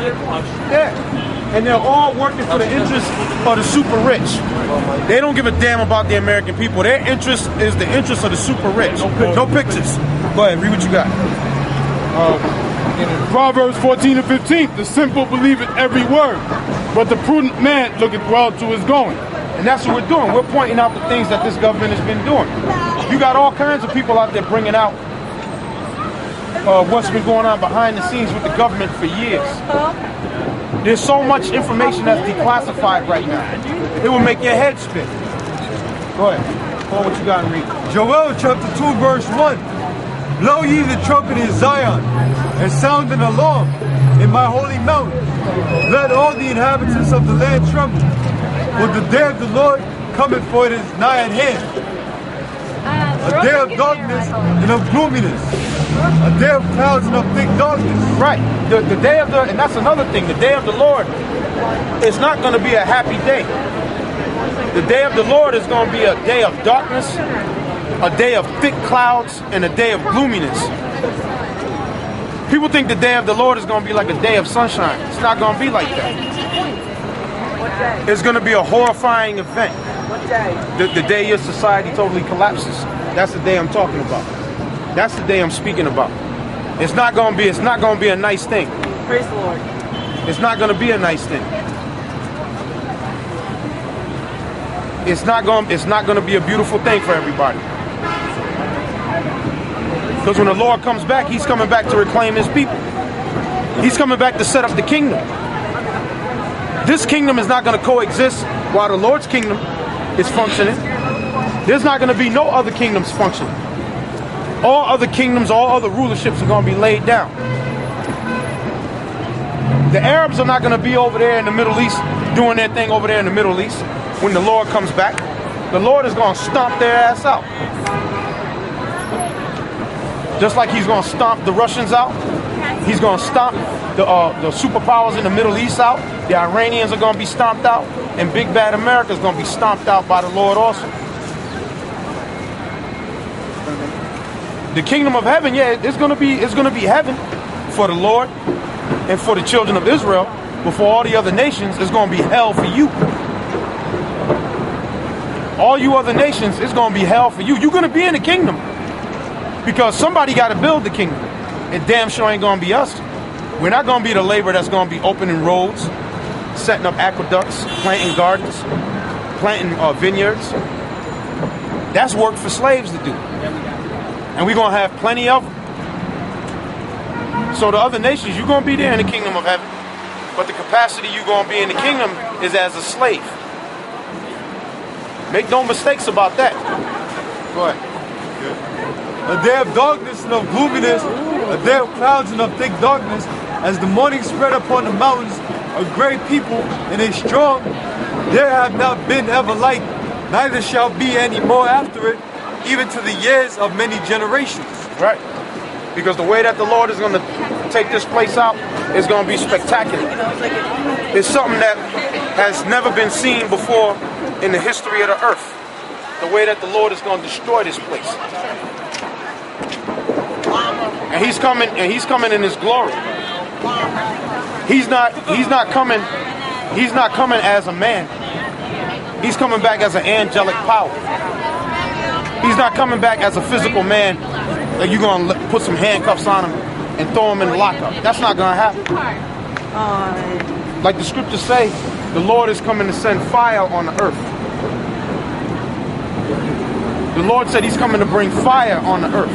Yeah. And they're all working for the interests of the super rich. They don't give a damn about the American people. Their interest is the interest of the super rich. No pictures. Go ahead, read what you got. In Proverbs 14 and 15, the simple believeth every word, but the prudent man looketh well to his going. And that's what we're doing. We're pointing out the things that this government has been doing. You got all kinds of people out there bringing out what's been going on behind the scenes with the government for years. There's so much information that's declassified right now. It will make your head spin. Go ahead. Call what you got and read. Joel chapter 2 verse 1. Blow ye the trumpet in Zion, and sound an alarm in my holy mountain. Let all the inhabitants of the land tremble. For the day of the Lord cometh, for it is nigh at hand. A day of darkness and of gloominess. A day of clouds and of thick darkness. Right. The day of the, and that's another thing, the day of the Lord is not going to be a happy day. The day of the Lord is going to be a day of darkness, a day of thick clouds, and a day of gloominess. People think the day of the Lord is going to be like a day of sunshine. It's not going to be like that. It's going to be a horrifying event. The day your society totally collapses. That's the day I'm talking about. That's the day I'm speaking about. It's not going to be a nice thing. Praise the Lord. It's not going to be a nice thing. It's not going to be a beautiful thing for everybody. Because when the Lord comes back, he's coming back to reclaim his people. He's coming back to set up the kingdom. This kingdom is not going to coexist while the Lord's kingdom is functioning. There's not going to be no other kingdoms functioning. All other kingdoms, all other rulerships are going to be laid down. The Arabs are not going to be over there in the Middle East doing their thing over there in the Middle East when the Lord comes back. The Lord is going to stomp their ass out. Just like he's going to stomp the Russians out. He's going to stomp the superpowers in the Middle East out. The Iranians are going to be stomped out. And big bad America is going to be stomped out by the Lord also. The kingdom of heaven, yeah, it's going to be heaven for the Lord and for the children of Israel. But for all the other nations, it's going to be hell for you. All you other nations, it's going to be hell for you. You're going to be in the kingdom because somebody got to build the kingdom. And damn sure ain't going to be us. We're not going to be the labor that's going to be opening roads, setting up aqueducts, planting gardens, planting vineyards. That's work for slaves to do. And we're going to have plenty of them. So the other nations, you're going to be there in the kingdom of heaven. But the capacity you're going to be in the kingdom is as a slave. Make no mistakes about that. Go ahead. A day of darkness and of gloominess, a day of clouds and of thick darkness, as the morning spread upon the mountains, a great people and a strong, there have not been ever like, neither shall be any more after it, even to the years of many generations. Right. Because the way that the Lord is going to take this place out is going to be spectacular. It's something that has never been seen before in the history of the earth. The way that the Lord is going to destroy this place. And he's coming in his glory. He's not coming as a man. He's coming back as an angelic power. He's not coming back as a physical man that you're going to put some handcuffs on him and throw him in the lockup. That's not going to happen. Like the scriptures say, the Lord is coming to send fire on the earth. The Lord said he's coming to bring fire on the earth.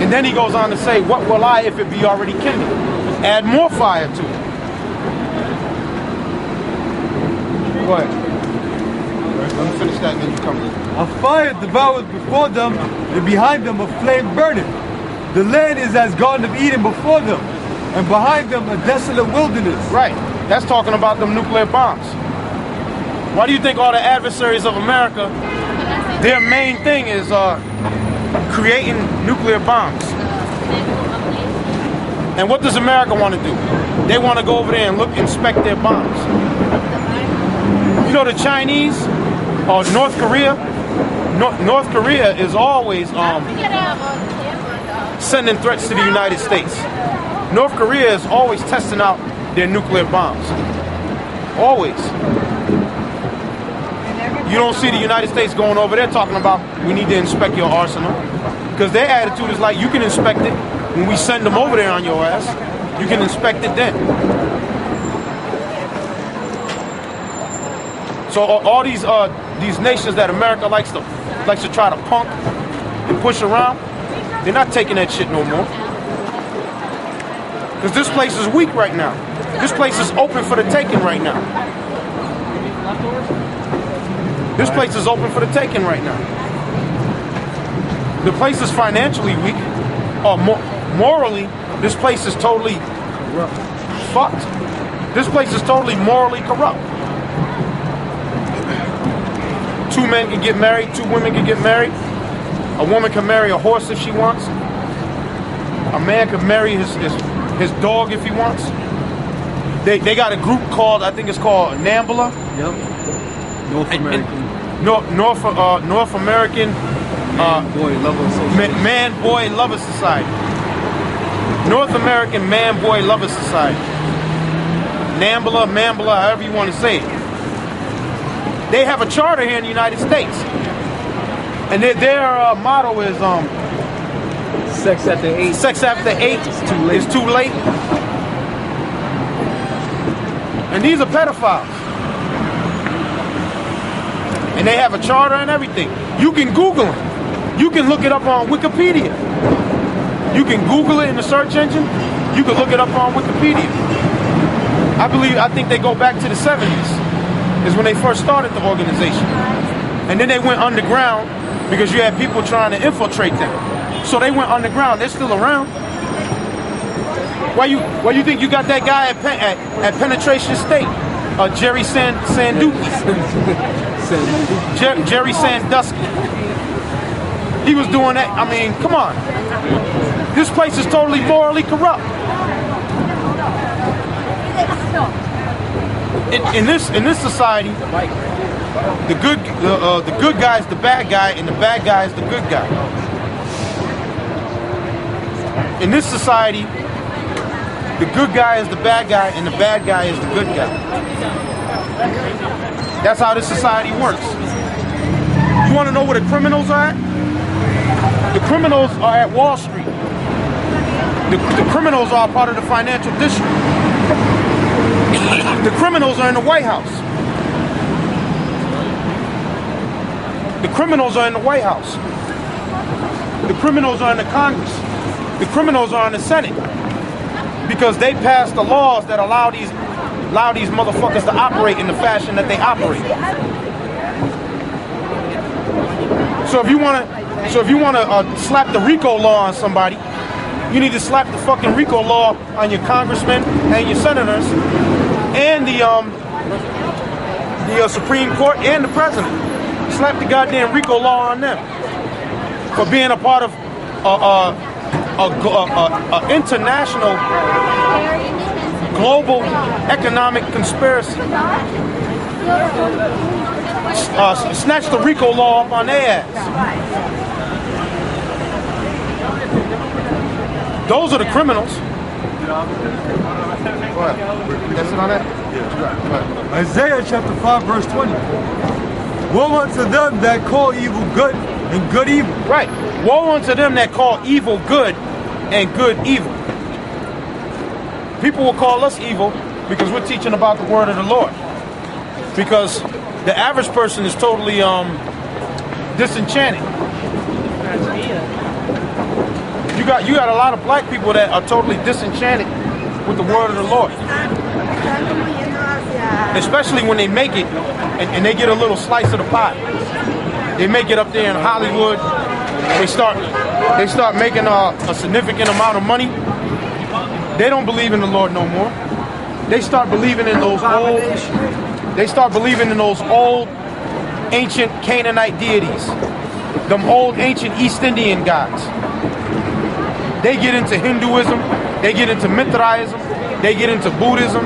And then he goes on to say, what will I if it be already kindled? Add more fire to it. Go ahead. Let me finish that and then you come in. A fire devours before them, and behind them a flame burning. The land is as Garden of Eden before them, and behind them a desolate wilderness. Right. That's talking about them nuclear bombs. Why do you think all the adversaries of America, their main thing is creating nuclear bombs? And what does America want to do? They want to go over there and inspect their bombs. You know, the Chinese or North Korea? North Korea is always sending threats to the United States. North Korea is always testing out their nuclear bombs. Always. You don't see the United States going over there talking about we need to inspect your arsenal. Because their attitude is like, you can inspect it when we send them over there on your ass. You can inspect it then. So all these nations that America likes to try to punk and push around, they're not taking that shit no more. Because this place is weak right now. This place is open for the taking right now. This place is open for the taking right now. The place is financially weak, or morally, this place is totally fucked. This place is totally morally corrupt. 2 men can get married, 2 women can get married. A woman can marry a horse if she wants. A man can marry his dog if he wants. They got a group called, I think it's called NAMBLA. Yep. North American. North American Man-Boy Lover Society. North American Man-Boy Lover Society. NAMBLA, MAMBLA, however you want to say it. They have a charter here in the United States. And their motto is Sex after 8. Sex after 8 is too late. And these are pedophiles. And they have a charter and everything. You can Google them. You can look it up on Wikipedia. You can Google it in the search engine. You can look it up on Wikipedia. I think they go back to the 70s is when they first started the organization. And then they went underground because you had people trying to infiltrate them. So they went underground. They're still around. Why you think you got that guy at Penetration State? Jerry Sandusky. Jerry Sandusky. He was doing that. I mean, come on. This place is totally morally corrupt. In this society, the good guy is the bad guy, and the bad guy is the good guy. In this society, the good guy is the bad guy, and the bad guy is the good guy. That's how this society works. You want to know where the criminals are at? The criminals are at Wall Street. The criminals are part of the financial district. The criminals are in the White House. The criminals are in the White House. The criminals are in the Congress. The criminals are in the Senate. Because they passed the laws that allow these motherfuckers to operate in the fashion that they operate. So if you want to slap the RICO law on somebody, you need to slap the fucking RICO law on your congressmen and your senators and the Supreme Court and the president. Slap the goddamn RICO law on them for being a part of international global economic conspiracy. Snatch the RICO law up on their ass. Those are the criminals. What? That's it on that? Yeah. Isaiah chapter 5 verse 20. Woe unto them that call evil good and good evil. Right. Woe unto them that call evil good and good evil. People will call us evil because we're teaching about the word of the Lord. Because the average person is totally disenchanted. You got a lot of black people that are totally disenchanted with the word of the Lord. Especially when they make it and they get a little slice of the pie. They make it up there in Hollywood. They start making a significant amount of money. They don't believe in the Lord no more. They start believing in those old ancient Canaanite deities. Them old ancient East Indian gods. They get into Hinduism, they get into Mithraism, they get into Buddhism,